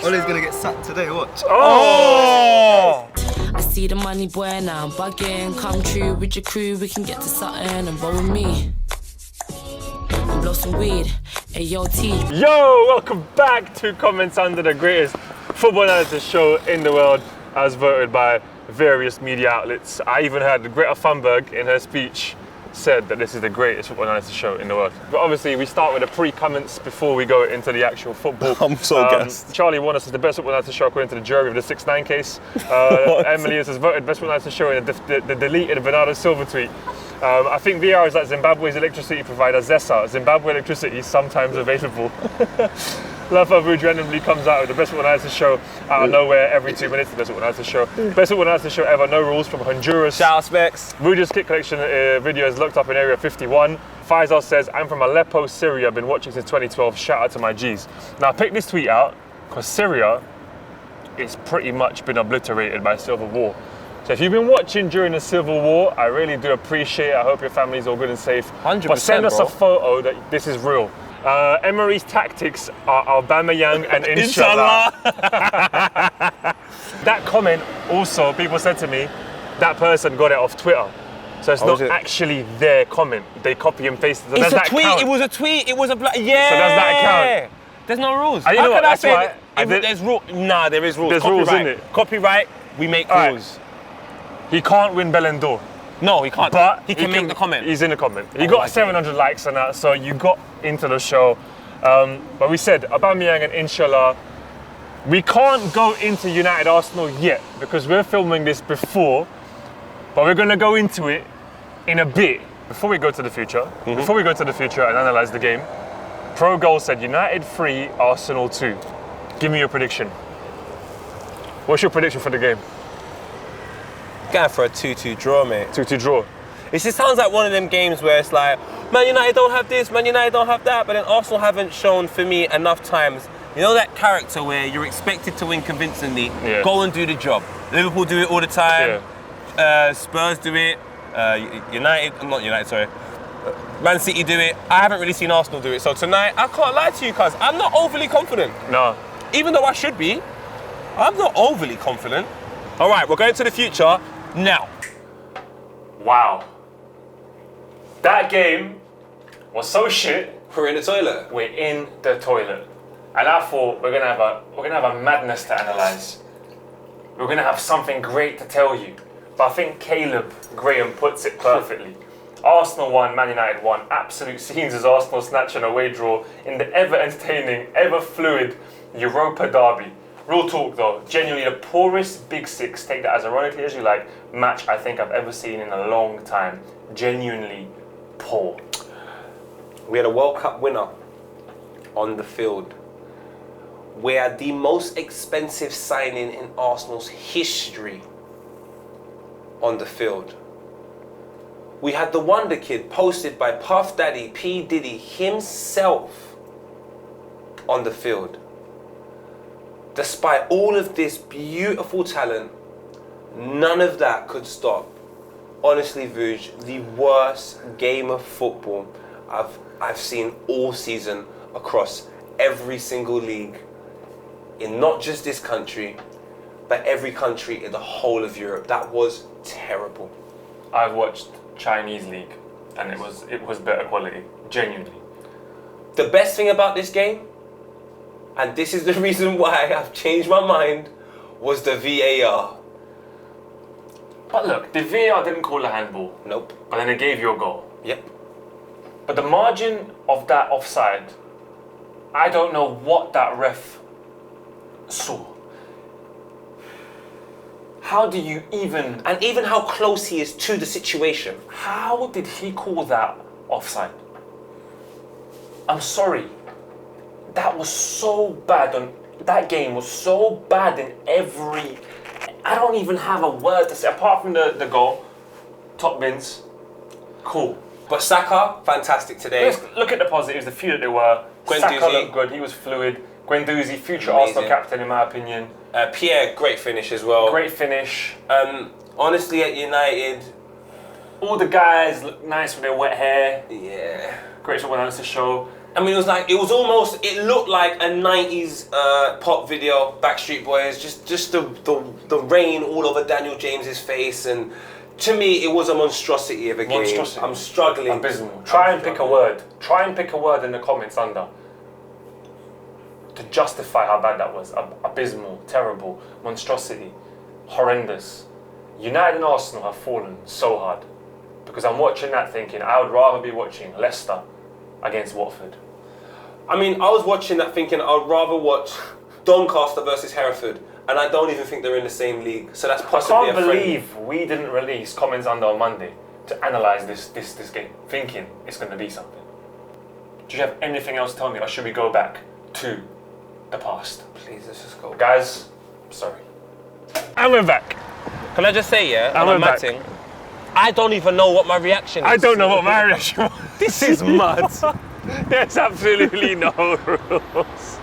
Ole's gonna get sacked today, watch. Oh! I see the money boy now, I'm bugging. Come true with your crew, we can get to something and roll with me. And blow some weed, AOT. Yo, welcome back to Comments Under, the greatest football analysis show in the world, as voted by various media outlets. I even heard Greta Thunberg in her speech said that this is the greatest football analysis show in the world. But obviously we start with the pre-comments before we go into the actual football. I'm so gassed. Charlie won us as the best football analysis show according to the jury of the 6ix9ine case. Emily has voted best football analysis show in the deleted Bernardo Silva tweet. I think VR is like Zimbabwe's electricity provider, Zesa. Zimbabwe electricity is sometimes available. Love Average randomly comes out with the best football analysis show out of nowhere every 2 minutes. The best football analysis show. Best football analysis show ever, no rules from Honduras. Shout out Specs. Ruja's kit collection video is locked up in area 51. Faisal says, I'm from Aleppo, Syria. Been watching since 2012. Shout out to my G's. Now I picked this tweet out because Syria is pretty much been obliterated by civil war. So if you've been watching during the Civil War, I really do appreciate it. I hope your family's all good and safe. 100%, but send us bro. a photo that this is real. Emery's tactics are Aubameyang and Inshallah. That comment also, people said to me, that person got it off Twitter. So it's not actually their comment. They copy and paste it. So It's does a that tweet. count? It was a tweet. It was a yeah. So does that count? There's no rules. And you know what, that's why there's rules? Nah, there is rules. There's Copyright. rules, innit? Copyright. We make All right. rules. He can't win Ballon d'Or. No, he can't. But he can make the comment. He's in the comment. He got 700 likes on that, so you got into the show. But we said Aubameyang and Inshallah. We can't go into United Arsenal yet because we're filming this before, but we're going to go into it in a bit. Before we go to the future, and analyse the game, Pro Goal said United 3, Arsenal 2. Give me your prediction. What's your prediction for the game? Going for a 2-2 draw, mate. 2-2 draw. It just sounds like one of them games where it's like, Man United don't have this, Man United don't have that, but then Arsenal haven't shown for me enough times. You know that character where you're expected to win convincingly, go and do the job. Liverpool do it all the time, Spurs do it, Man City do it. I haven't really seen Arsenal do it, so tonight, I can't lie to you, cuz I'm not overly confident. No. Even though I should be, I'm not overly confident. All right, we're going to the future now. Wow. That game was so shit. We're in the toilet. We're in the toilet. And I thought we're gonna have a madness to analyse. We're gonna have something great to tell you. But I think Caleb Graham puts it perfectly. Arsenal won, Man United won. Absolute scenes as Arsenal snatch an away draw in the ever entertaining, ever fluid Europa derby. Real talk though, genuinely the poorest Big Six, take that as ironically as you like, match I think I've ever seen in a long time. Genuinely poor. We had a World Cup winner on the field. We had the most expensive signing in Arsenal's history on the field. We had the Wonder Kid posted by Puff Daddy P. Diddy himself on the field. Despite all of this beautiful talent, none of that could stop, honestly, Vuj, the worst game of football I've seen all season across every single league in not just this country, but every country in the whole of Europe. That was terrible. I've watched Chinese league and it was better quality, genuinely. The best thing about this game, and this is the reason why I've changed my mind, was the VAR. But look, the VAR didn't call a handball. Nope. But then it gave you a goal. Yep. But the margin of that offside, I don't know what that ref saw. How do you even... And even how close he is to the situation. How did he call that offside? I'm sorry. That was so bad. That game was so bad in every... I don't even have a word to say. Apart from the goal, top bins, cool. But Saka, fantastic today. Let's look at the positives, the few that they were. Saka looked good, he was fluid. Guendouzi, future Amazing. Arsenal captain in my opinion. Pierre, great finish as well. Great finish. Honestly, at United... All the guys look nice with their wet hair. Yeah. Great job on to show. I mean, it looked like a 90s pop video, Backstreet Boys, just the rain all over Daniel James's face, and to me, it was a monstrosity of a game. I'm struggling. Abysmal. Try and pick a word. Try and pick a word in the comments under to justify how bad that was. Abysmal, terrible, monstrosity, horrendous. United and Arsenal have fallen so hard because I'm watching that thinking I would rather be watching Leicester against Watford. I mean, I was watching that thinking I'd rather watch Doncaster versus Hereford, and I don't even think they're in the same league. So that's possibly I can't believe we didn't release comments under on Monday to analyse this game, thinking it's going to be something. Do you have anything else to tell me, or should we go back to the past? Please, let's just go. Guys, I'm sorry. And we're back. Can I just say, And we're back. I don't even know what my reaction is. I don't know what my reaction was. This is mad. There's absolutely no rules.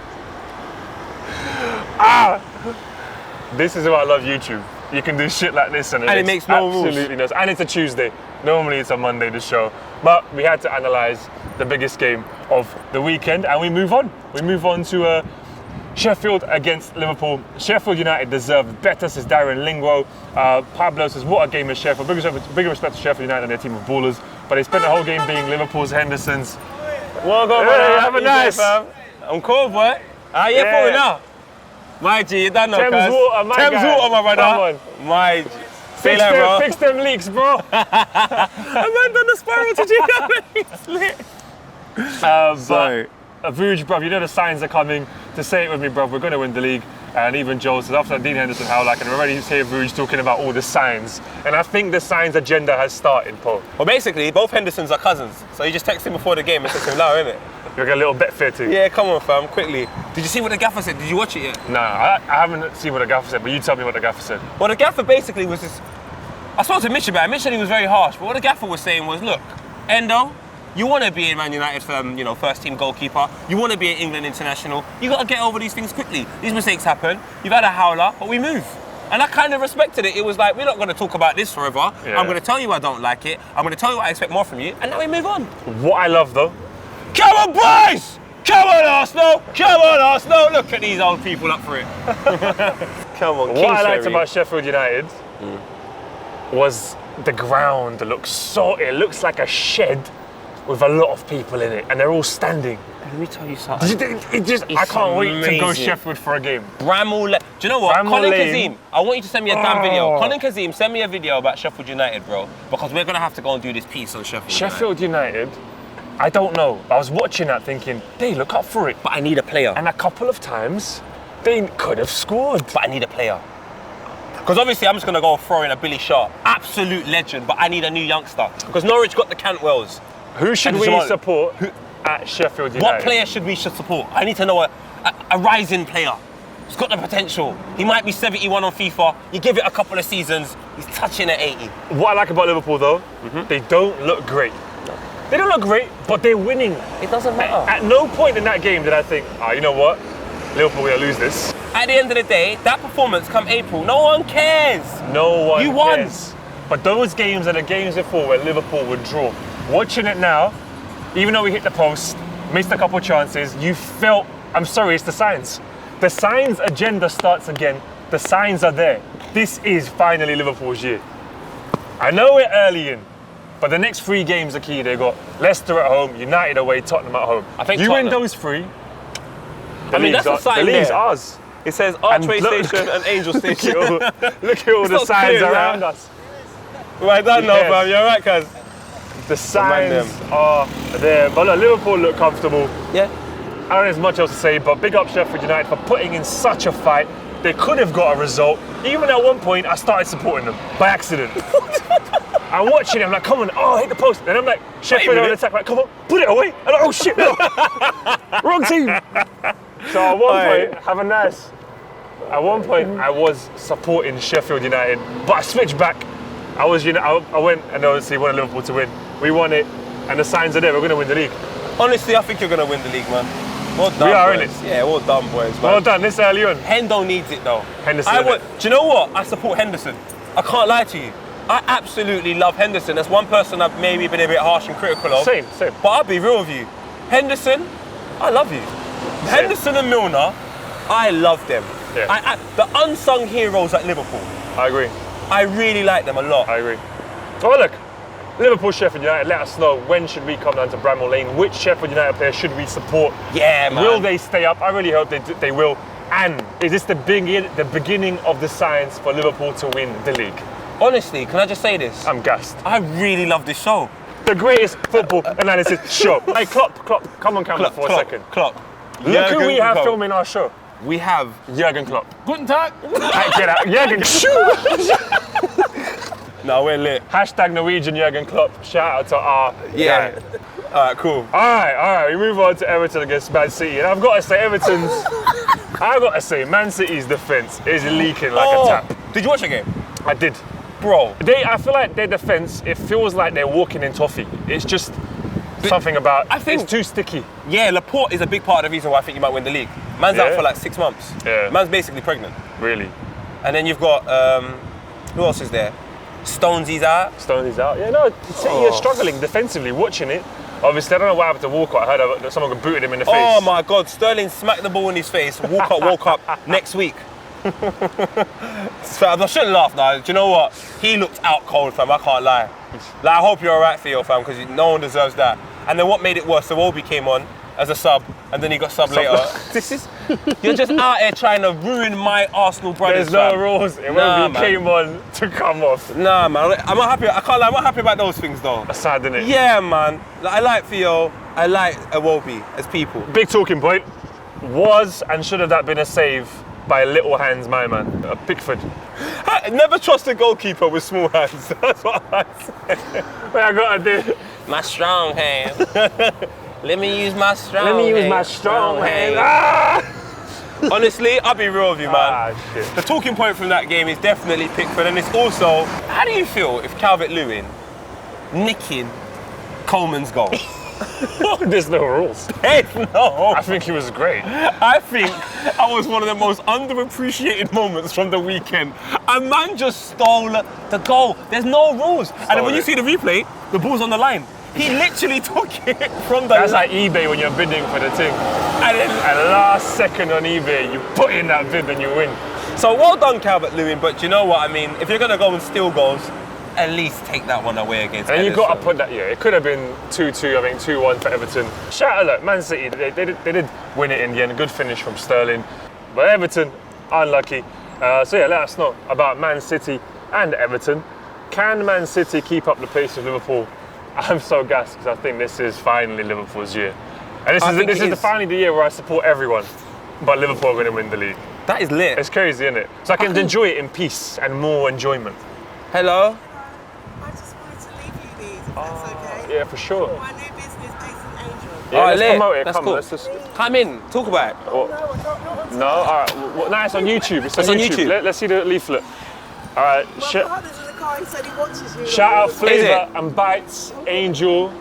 This is why I love YouTube. You can do shit like this and it makes no rules. Absolutely no. And it's a Tuesday. Normally it's a Monday, the show. But we had to analyse the biggest game of the weekend and we move on. We move on to Sheffield against Liverpool. Sheffield United deserved better, says Darren Lingro. Pablo says, what a game is Sheffield. Bigger respect to Sheffield United and their team of ballers. But they spent the whole game being Liverpool's Henderson's. Welcome, hey, have a nice. I'm cool, boy. How you for now? My G, you don't know, Thames water, my Thames guy. water, my brother. Come on. My G. Say that, bro. Fix them leaks, bro. I went on the spiral to G. But Vuj, bruv, you know the signs are coming. To say it with me, bruv, we're going to win the league. And even Joel says, after Dean Henderson, how I can already hear Vuj talking about all the signs. And I think the signs agenda has started, Paul. Well, basically, both Hendersons are cousins. So you just text him before the game and text him now, innit? You're a little bet fair too. Yeah, come on, fam, quickly. Did you see what the gaffer said? Did you watch it yet? Nah, I haven't seen what the gaffer said, but you tell me what the gaffer said. Well, the gaffer basically was this. I spoke to Mitch about it. Mitch said he was very harsh, but what the gaffer was saying was, look, Endo, you want to be a Man United first team goalkeeper. You want to be an England international. You got to get over these things quickly. These mistakes happen. You've had a howler, but we move. And I kind of respected it. It was like, we're not going to talk about this forever. Yeah. I'm going to tell you I don't like it. I'm going to tell you I expect more from you. And now we move on. What I love, though. Come on, boys! Come on, Arsenal! Come on, Arsenal! Look at these old people up for it. Come on, What I liked about Sheffield United was the ground it looks like a shed with a lot of people in it, and they're all standing. Let me tell you something. I can't wait to go Sheffield for a game. Bramall Lane. Do you know what? Colin Kazim, I want you to send me a damn video. Colin Kazim, send me a video about Sheffield United, bro, because we're going to have to go and do this piece on Sheffield United, I don't know. I was watching that thinking, they look up for it. But I need a player. And a couple of times, they could have scored. But I need a player. Because obviously I'm just going to go throw in a Billy Sharp. Absolute legend, but I need a new youngster. Because Norwich got the Cantwells. Who should we support at Sheffield United? What player should we support? I need to know a rising player. He's got the potential. He might be 71 on FIFA. You give it a couple of seasons, he's touching at 80. What I like about Liverpool though, they don't look great. They don't look great, but they're winning. It doesn't matter. At no point in that game did I think, you know what? Liverpool, we're going to lose this. At the end of the day, that performance come April, no one cares. No one You won. cares. But those games are the games before where Liverpool would draw. Watching it now, even though we hit the post, missed a couple of chances, you felt, I'm sorry, it's the signs. The signs agenda starts again. The signs are there. This is finally Liverpool's year. I know we're early in, but the next 3 games are key. They got Leicester at home, United away, Tottenham at home. I think you Tottenham. win those 3. I mean, that's a sign. The league's there. ours. It says Archway Station and Angel Station. Look at all the signs around us. Right done now, fam. You're right, cuz. The signs are there. But look, Liverpool look comfortable. Yeah. I don't know if there's much else to say, but big up Sheffield United for putting in such a fight. They could have got a result. Even at one point, I started supporting them by accident. I'm watching it, I'm like, come on, hit the post. Then I'm like, Sheffield on attack, like, come on, put it away. I'm like, oh shit, no. Wrong team. So at one point, have a nice. At one point, I was supporting Sheffield United, but I switched back. I went and obviously wanted Liverpool to win. We won it, and the signs are there. We're going to win the league. Honestly, I think you're going to win the league, man. Well done, we are, boys. innit? Yeah, well done, boys. Man. Well done, this early on. Hendo needs it, though. Henderson. Do you know what? I support Henderson. I can't lie to you. I absolutely love Henderson. That's one person I've maybe been a bit harsh and critical of. Same. But I'll be real with you. Henderson, I love you. Henderson and Milner, I love them. Yeah. The unsung heroes at Liverpool. I agree. I really like them a lot. I agree. Oh look, Liverpool, Sheffield United, let us know when should we come down to Bramall Lane, which Sheffield United player should we support? Yeah, man. Will they stay up? I really hope they will. And is this the beginning of the signs for Liverpool to win the league? Honestly, can I just say this? I'm gassed. I really love this show. The greatest football analysis show. Hey, Klopp, come on camera for a second. Klopp. Look who we have filming our show. We have Jurgen Klopp. Guten Tag. Hey, get out. Jurgen. No, we're lit. Hashtag Norwegian Jurgen Klopp. Shout out to our Yeah. guy. Alright, cool. Alright, we move on to Everton against Man City. And I've got to say, Man City's defence is leaking like a tap. Did you watch the game? I did. Bro. I feel like their defence, it feels like they're walking in toffee. It's just something about, I think- it's too sticky. Yeah, Laporte is a big part of the reason why I think you might win the league. Man's out Yeah. for like 6 months. Yeah. Man's basically pregnant. Really. And then you've got, who else is there? Stonesy's out. Stoney's out. Yeah, no, City are struggling defensively, watching it. Obviously, I don't know what happened to Walcott. I heard someone got booted him in the face. Oh my God, Sterling smacked the ball in his face. Walcott woke up next week. So I shouldn't laugh now. Do you know what? He looked out cold, fam. I can't lie. Like, I hope you're alright, Theo, fam, because no one deserves that. And then what made it worse? So Iwobi came on as a sub, and then he got sub later. You're just out here trying to ruin my Arsenal brothers. There's no fam. rules. Nah, Iwobi came on to come off. Nah, man. I'm not happy. I can't lie. I'm not happy about those things, though. That's sad, isn't it? Yeah, man. Like, I like Theo. I like Iwobi as people. Big talking point. Was and should have that been a save by little hands, my man? Pickford. I never trust a goalkeeper with small hands. That's what I say. What I gotta do? My strong hand. Let me use my strong hand. Let me use my strong hand. Ah! Honestly, I'll be real with you, man. Ah, shit. The talking point from that game is definitely Pickford, and it's also, how do you feel if Calvert-Lewin nicking Coleman's goal? There's no rules. There's no. I think he was great. I think that was one of the most underappreciated moments from the weekend. A man just stole the goal. There's no rules. And then when you see the replay, the ball's on the line. He literally took it from the That's line. like eBay when you're bidding for the thing. And then at last second on eBay, you put in that bid and you win. So well done, Calvert-Lewin, but you know what I mean? If you're going to go and steal goals, at least take that one away against And Everton. you got to put that, yeah, it could have been 2-2, I think 2-1 for Everton. Shout out, look, Man City, they did win it in the end. Good finish from Sterling. But Everton, unlucky. So yeah, let us know about Man City and Everton. Can Man City keep up the pace of Liverpool? I'm so gassed because I think this is finally Liverpool's year. And this is finally the year where I support everyone. But Liverpool are going to win the league. That is lit. It's crazy, isn't it? So I can enjoy it in peace and more enjoyment. Hello? I just wanted to leave you these, if that's okay. Yeah, for sure. My new business, Based in Angel. Yeah, Alright, let's lit. promote it. That's Come cool. on, let's just... Come in, talk about it. No, alright. Well, no, it's on YouTube. It's on YouTube. Let's see the leaflet. Alright, My partner's in the car, he said he watches you. shout out Is Flavour it? and Bites, Angel.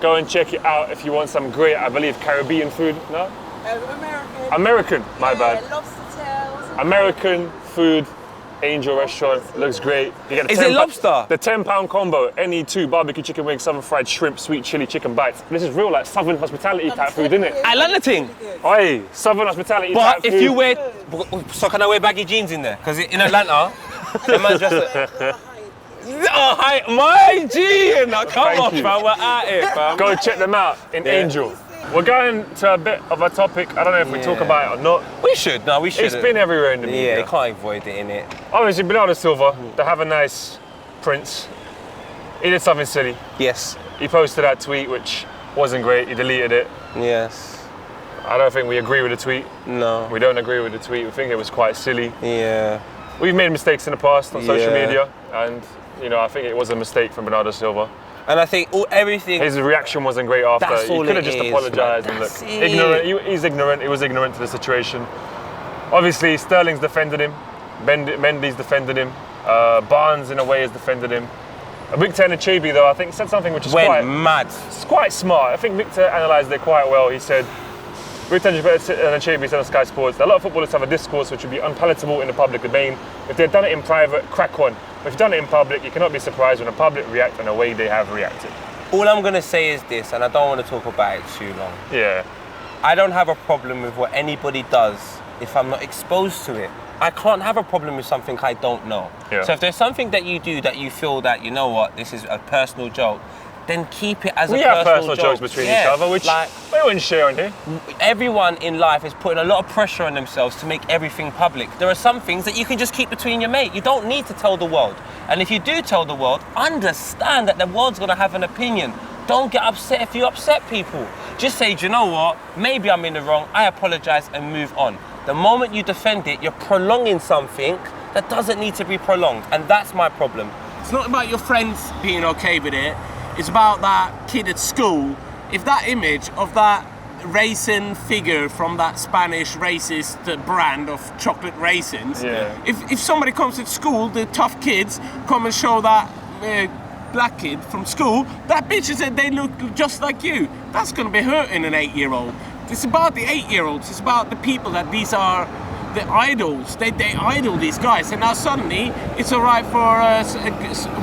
Go and check it out if you want some great, I believe, Caribbean food. No? American. American, my bad. Lobster tails. American food, Angel restaurant. Looks great. You get the Is it lobster? The £10 combo, any two barbecue chicken wings, southern fried shrimp, sweet chili chicken bites. This is real, like Southern hospitality type food, isn't it? I love the thing. Oi, Southern hospitality type But if food. you wear, so can I wear baggy jeans in there? Because in Atlanta, the man's just oh, hi, my G! Now come Thank on, you. fam, we're out here, fam. Go check them out in Yeah. Angel. We're going to a bit of a topic. I don't know if we talk about it or not. We should, no, we should. It's been everywhere in the Yeah, media. you can't avoid it, innit? Obviously, Bernardo Silva, they have a nice prince. He did something silly. Yes. He posted that tweet, which wasn't great. He deleted it. Yes. I don't think we agree with the tweet. No. We don't agree with the tweet. We think it was quite silly. Yeah. We've made mistakes in the past on social Yeah. media, and you know, I think it was a mistake from Bernardo Silva. And I think everything. His reaction wasn't great after. That's He all could have it just is, apologised man. and That's look. it. Ignorant. He's ignorant. He was ignorant to the situation. Obviously, Sterling's defended him. Mendy's defended him. Barnes, in a way, has defended him. Victor Anachabi, though, I think said something which is went mad. it's quite smart. I think Victor analysed it quite well. He said, Victor Anachabi said on Sky Sports, that a lot of footballers have a discourse which would be unpalatable in the public domain. If they'd done it in private, crack on. But if you've done it in public, you cannot be surprised when the public react in the way they have reacted. All I'm going to say is this, and I don't want to talk about it too long. Yeah. I don't have a problem with what anybody does if I'm not exposed to it. I can't have a problem with something I don't know. Yeah. So if there's something that you do that you feel that, you know what, this is a personal joke, then keep it as We a have personal personal joke. jokes between each other, which like, we wouldn't share on here. everyone in life is putting a lot of pressure on themselves to make everything public. There are some things that you can just keep between your mate. You don't need to tell the world. And if you do tell the world, understand that the world's gonna have an opinion. Don't get upset if you upset people. Just say, do you know what? Maybe I'm in the wrong. I apologize and move on. The moment you defend it, you're prolonging something that doesn't need to be prolonged. And that's my problem. It's not about your friends being okay with it. It's about that kid at school. If that image of that raisin figure from that Spanish racist brand of chocolate raisins, if somebody comes to school, the tough kids come and show that black kid from school, that bitch is that they look just like you. That's gonna be hurting an 8-year-old. It's about the 8-year-olds. It's about the people that these are the idols. They idol these guys, and now suddenly it's alright for a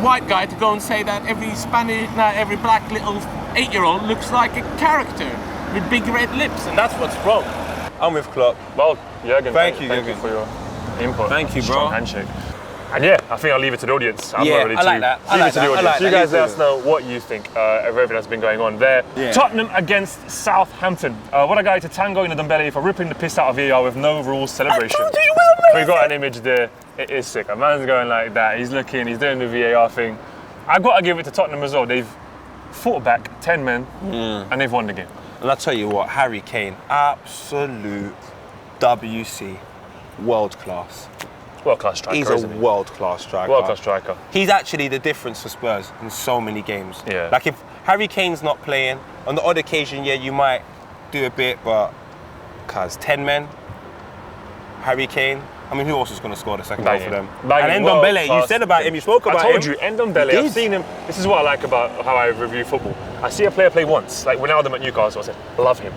white guy to go and say that every black little 8-year-old looks like a character with big red lips, and that's what's wrong. I'm with Klopp. Well, Jurgen, Thank you, thank Jurgen. you for your input. Thank you, bro. Strong handshake. And yeah, I think I'll leave it to the audience. I'm not ready I to like that. I leave like it to the that. I audience. like You that. guys let us know what you think of everything that's been going on there. Yeah. Tottenham against Southampton. What a guy to tango in the Dembele for ripping the piss out of VAR with no rules celebration. We got an image there. It is sick. A man's going like that. He's looking. He's doing the VAR thing. I got to give it to Tottenham as well. They've fought back 10 men and they've won the game. And I'll tell you what, Harry Kane, absolute WC, world class. World-class striker, He's isn't a he? world-class striker. World-class striker. He's actually the difference for Spurs in so many games. Yeah. Like if Harry Kane's not playing, on the odd occasion, yeah, you might do a bit, but 10 men, Harry Kane, I mean, who else is going to score the second goal for them? Banging. And Ndombele, you World-class. said about him, you spoke about him. I told you, Ndombele, I've seen him. This is what I like about how I review football. I see a player play once, like Ronaldo at Newcastle, I said, love him.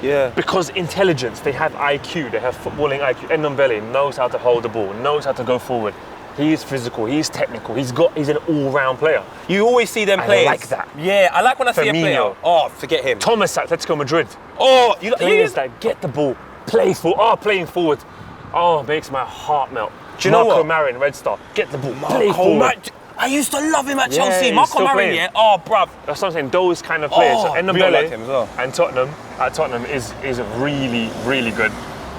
Yeah. Because intelligence, they have IQ, they have footballing IQ. Ndombele knows how to hold the ball, knows how to go forward. He is physical, he's technical, he's an all-round player. You always see them I players. like that. Yeah, I like when I see a player. Firmino. Oh, forget him. Thomas at Atletico Madrid. Oh, you Players that get the ball, playing forward. Oh, makes my heart melt. Do you know Marco what? Marin, Red Star, get the ball, play forward. I used to love him at Yeah, Chelsea. he's Marco still Marin, playing. yeah. Oh, bruv. That's what I'm saying, those kind of players. So Oh, really Ndombele like him as well. and Tottenham is really, really good.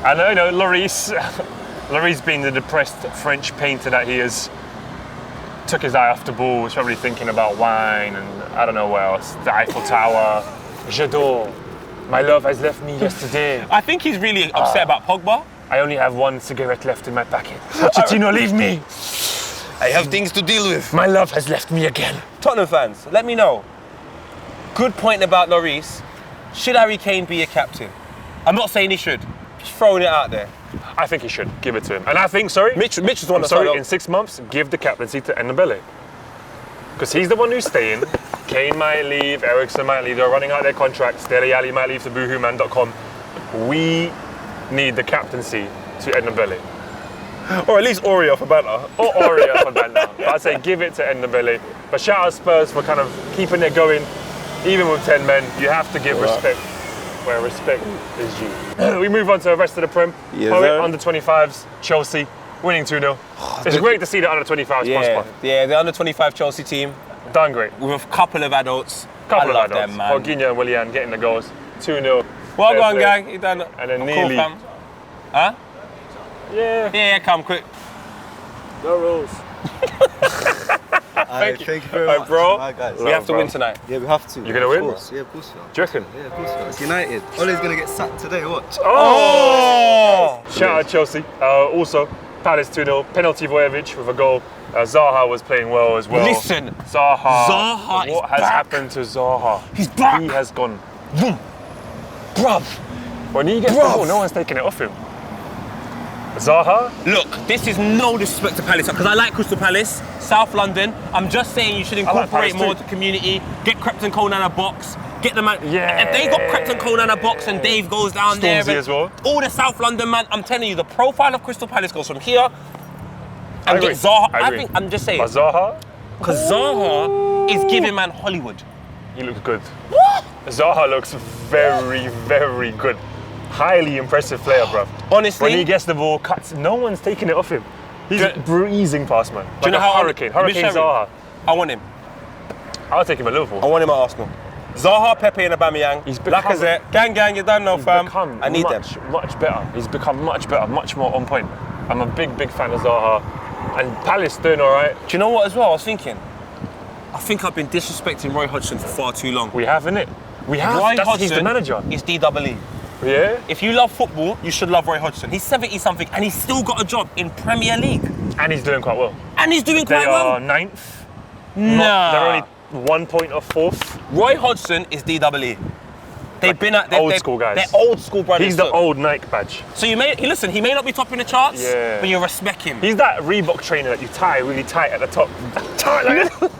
And you know, Lloris being the depressed French painter that he is, took his eye off the ball, was probably thinking about wine and I don't know what else. The Eiffel Tower, J'adore. My love has left me yesterday. I think he's really upset about Pogba. I only have one cigarette left in my packet. Pochettino, leave me. I have things to deal with. My love has left me again. Tottenham fans, let me know. Good point about Lloris. Should Harry Kane be a captain? I'm not saying he should. Just throwing it out there. I think he should give it to him. And I think, Mitch is one I'm of sorry, in 6 months, give the captaincy to Ndombele. Because he's the one who's staying. Kane might leave, Eriksen might leave, they're running out their contracts, Dele Alli might leave to boohooman.com. We need the captaincy to Ndombele. Or at least Oreo for banter. Or Aurea for Bernardo. But I'd say give it to Ndombele. But shout out Spurs for kind of keeping it going. Even with 10 men, you have to give respect where respect is due. We move on to the rest of the Prem. Yes, sir. Under 25s, Chelsea, winning 2-0. It's great to see the under 25s prosper. Yeah, the under 25 Chelsea team Done great. with a couple of adults. Couple I love of adults. them, man. Jorginho and Willian getting the goals. 2-0. Well Fair done, play. gang. You done. And then Cool, nearly. fam. Huh? Yeah. Yeah, come quick. No rules. Thank you very Alright, much. bro. Alright, guys. We have to bro. win tonight. Yeah, we have to. You gonna win? Of course. Yeah, of course we are. Do you reckon? Yeah, of course we are. It's United. Ole's gonna get sacked today, watch. Oh! Shout out Chelsea. Also, Palace 2-0. Penalty Vojevic with a goal. Zaha was playing well as well. Listen. Zaha. is What has back. happened to Zaha? He's back. He has gone. Bruv. When he gets the Bruv. ball, no one's taking it off him. Zaha? Look, this is no disrespect to Palace, because I like Crystal Palace, South London. I'm just saying you should incorporate Palace more too. to the community, get Crepton Cole in a box, get the man. Yeah. If they got Crepton Cole in a box and Dave goes down there, Stormzy and as well. all the South London man, I'm telling you, the profile of Crystal Palace goes from here and agree. get Zaha. I agree. I'm just saying, But Zaha? because Zaha is giving man Hollywood. He looks good. What? Zaha looks very, very good. Highly impressive player, bruv. Honestly, When he gets the ball, cuts, no one's taking it off him. He's breezing past, man. do you know a how hurricane? Hurricane Zaha. I want him. I'll take him at Liverpool. I want him at Arsenal. Zaha, Pepe, and Aubameyang. He's become- Lacazette, gang, you don't know, fam. become I need them. much better. He's become much better, much more on point. I'm a big fan of Zaha. And Palace doing all right. Do you know what as well? I was thinking. I think I've been disrespecting Roy Hodgson for far too long. We have, innit? We have. Roy He's the manager. is DWE. Yeah? If you love football, you should love Roy Hodgson. He's 70-something and he's still got a job in Premier League. And he's doing quite well. And he's doing They quite are well. 9th. Nah. They're only 1 point off 4th. Roy Hodgson is DWE. They've been at old school guys. They're old school brothers. He's the old Nike badge. So he may not be topping the charts, Yeah. but you respect him. He's that Reebok trainer that you tie really tight at the top. Tight like that.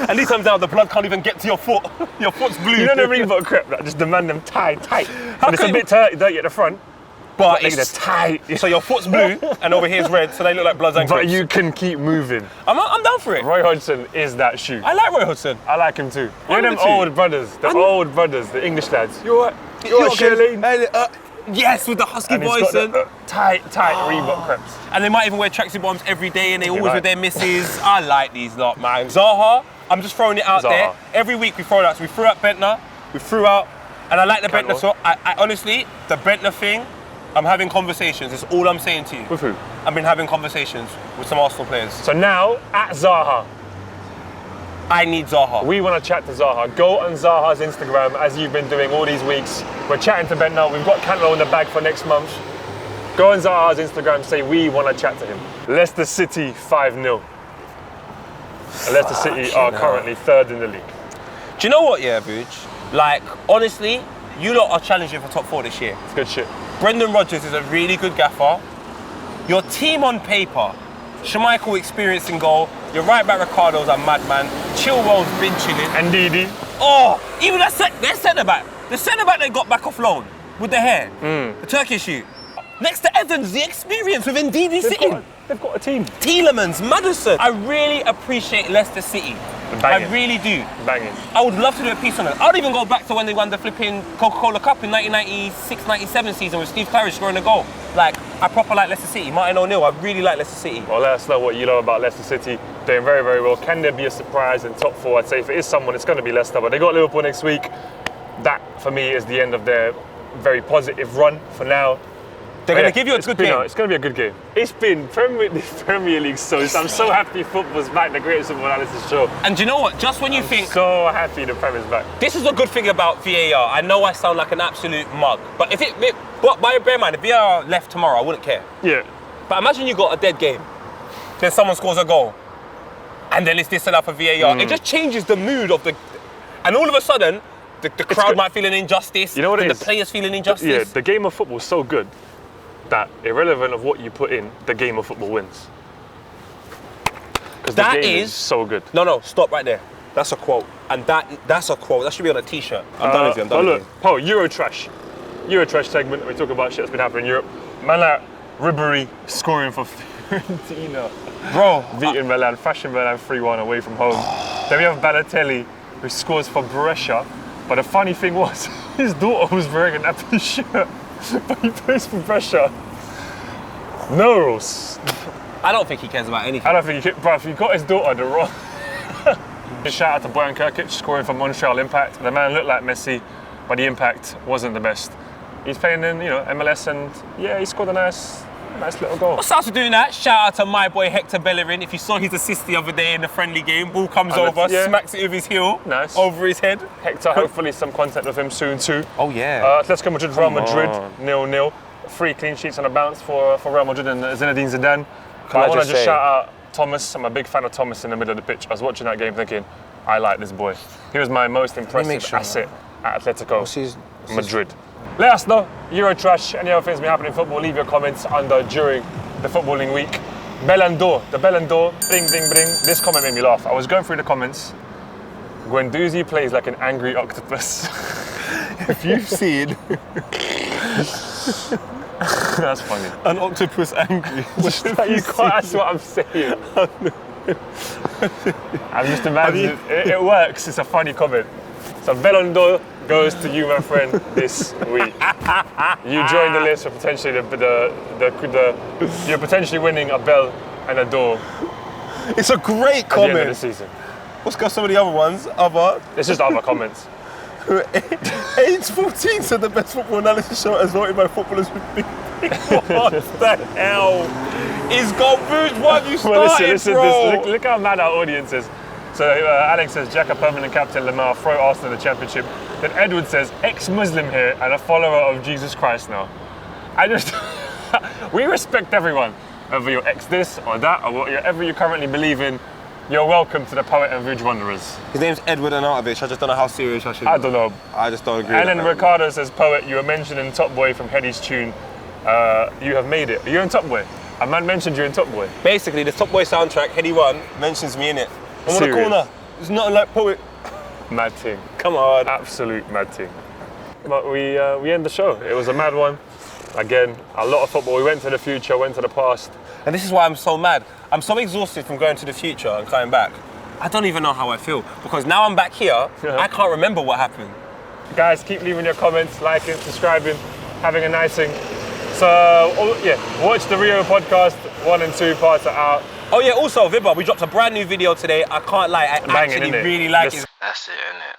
And he comes out, the blood can't even get to your foot. Your foot's blue. You know the Reebok crep that just demand them tight. And it's can a bit dirty at the front, but like it's they're tight. So your foot's blue and over here's red, so they look like bloods and But crips. you can keep moving. I'm down for it. Roy Hodgson is that shoe. I like Roy Hodgson. I like him too. You know them too. old brothers, the English lads. You alright? You alright, Shirley? Yes, with the husky And he's voice. got the tight Reebok creps. And they might even wear tracksuit bottoms every day and they always right. with their misses. I like these lot, man. Zaha, I'm just throwing it out Zaha. there. Every week we throw it out. So we threw out Bentner, we threw out, and I like the Cantwell. Bentner. So I honestly, the Bentner thing, I'm having conversations. That's all I'm saying to you. With who? I've been having conversations with some Arsenal players. So now, at Zaha, I need Zaha. we want to chat to Zaha. Go on Zaha's Instagram, as you've been doing all these weeks. We're chatting to Ben now. We've got Cantwell in the bag for next month. Go on Zaha's Instagram, say we want to chat to him. Leicester City 5-0. And Leicester City are currently 3rd in the league. Do you know what, yeah, Booch? Like, honestly, you lot are challenging for top 4 this year. It's good shit. Brendan Rodgers is a really good gaffer. Your team on paper, Schmeichel experienced in goal. Your right back Ricardo's a madman. Chilwell's been chilling. And Didi. Oh, even their centre back. The centre back they got back off loan with the hair, the Turkish shoe. Next to Evans, the experience with Ndidi sitting. They've got a team. Tielemans, Maddison. I really appreciate Leicester City. Banging. I really do. Banging. I would love to do a piece on it. I'd even go back to when they won the flipping Coca-Cola Cup in 1996-97 season with Steve Claridge scoring a goal. Like, I proper like Leicester City. Martin O'Neill, I really like Leicester City. Well, let us know what you know about Leicester City. Doing very, very well. Can there be a surprise in top 4? I'd say if it is someone, it's going to be Leicester. But they got Liverpool next week. That, for me, is the end of their very positive run for now. They're going to give you a good game. It's going to be a good game. It's been Premier League, so I'm so happy football's back, the greatest football analysis show. And do you know what? Just when you think, So happy the Premier's back. this is a good thing about VAR. I know I sound like an absolute mug, but but bear in mind, if VAR left tomorrow, I wouldn't care. Yeah. But imagine you got a dead game, then someone scores a goal, and then it's this and that for VAR. It just changes the mood of the, and all of a sudden, the crowd good. might feel an injustice. You know what it and is? the players feel an injustice. Yeah, the game of football is so good that irrelevant of what you put in, the game of football wins. Because the That game is- so good. No, stop right there. That's a quote, and that's a quote. That should be on a T-shirt. I'm done with you. I'm done with you. Oh, Eurotrash segment. We talk about shit that's been happening in Europe. Man like Ribéry scoring for Fiorentina. Bro, Beating Milan, thrashing Milan 3-1 away from home. Then we have Balotelli, who scores for Brescia. But the funny thing was, his daughter was wearing an Napoli shirt, but he plays for Brescia. No rules. I don't think he cares about anything. I don't think he could, bro, if he got his daughter the wrong. Shout out to Bojan Krkic scoring for Montreal Impact. The man looked like Messi, but the impact wasn't the best. He's playing in, MLS, and yeah, he scored a nice little goal. What's after doing that? Shout out to my boy Hector Bellerin. If you saw his assist the other day in the friendly game, ball comes over, yeah. smacks it with his heel, Nice. over his head. Hector, hopefully some contact with him soon too. Oh yeah. Atletico Madrid, Real Madrid, 0-0. 3 clean sheets on a bounce for Real Madrid and Zinedine Zidane. I want to just shout out Thomas. I'm a big fan of Thomas in the middle of the pitch. I was watching that game thinking, I like this boy. He was my most impressive asset at Atletico Madrid. Let us know, Eurotrash, any other things been happening in football, leave your comments under during the footballing week. Ballon d'Or, the Ballon d'Or, bling, bling, bling. This comment made me laugh. I was going through the comments. Guendouzi plays like an angry octopus. If you've seen That's funny. an octopus angry, That's what I'm saying. I'm just imagining it works. It's a funny comment. So Ballon d'Or, goes to you, my friend, this week. You joined the list for potentially you're potentially winning a bell and a door It's a great at the end of the comment. season. Let's go some of the other ones. It's just other comments. Age 14 said the best football analysis show as voted by footballers with big What the hell is garbage? Why have you Well, started, listen, bro? look how mad our audience is. So Alex says, Jack, a permanent captain, Lamar, throw Arsenal in the championship. Then Edward says, ex-Muslim here and a follower of Jesus Christ now. I just, we respect everyone. Whether you're ex this or that or whatever you currently believe in, you're welcome to the Poet and Ridge Wanderers. His name's Edward Arnautovic. I just don't know how serious I should be. I don't know. I just don't agree. And with then that. Ricardo says, Poet, you were mentioned in Top Boy from Hedy's tune. You have made it. Are you in Top Boy? A man mentioned you in Top Boy. Basically, the Top Boy soundtrack, Heady 1, mentions me in it. I'm on the Serious? corner. It's nothing like Poet. Mad thing. Come on. Absolute mad thing. But we end the show. It was a mad one. Again, a lot of football. We went to the future, went to the past. And this is why I'm so mad. I'm so exhausted from going to the future and coming back. I don't even know how I feel because now I'm back here, I can't remember what happened. Guys, keep leaving your comments, liking, subscribing, having a nice thing. So, watch the Rio podcast. 1 and 2 parts are out. Oh yeah, also Vibbar, we dropped a brand new video today. I can't lie, I Banging, actually innit? really like it. That's it, innit?